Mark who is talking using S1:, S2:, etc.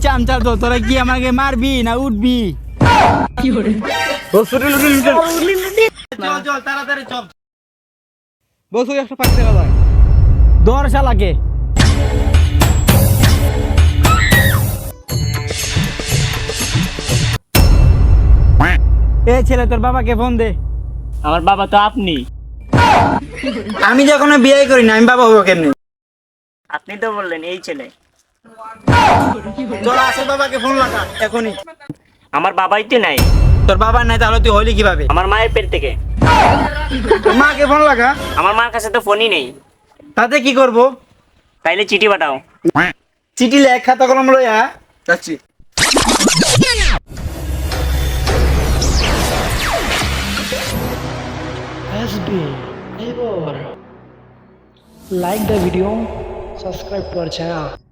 S1: চামচা তো তোরা কি আমাকে মারবি না উঠবি? চল তাড়াতাড়ি চল।
S2: বসু একটা পাখি দেখা যায়।
S1: দর শালাকে। এ ছেলে তোর বাবাকে ফোন দে।
S3: আমার বাবা তো আপনি।
S1: আমি যখন বিয়ে করি না আমি বাবা হবো কেমনি?
S3: আপনি তো বললেন এই ছেলে।
S1: তোর আসল বাবাকে ফোন লাগা এখনই।
S3: আমার বাবাই তো নাই।
S1: তোর বাবা নাই তাহলে তুই হইলি কিভাবে?
S3: আমার মায়ের পেট থেকে।
S1: তোর মাকে ফোন লাগা।
S3: আমার মার কাছে তো ফোনই নেই।
S1: তাতে কি করবো?
S3: তাইলে চিঠি পাঠাও।
S1: চিঠি লেখ, খাতা কলম লইয়া যাচ্ছি।
S4: SB neighbor, like the video, subscribe to our channel.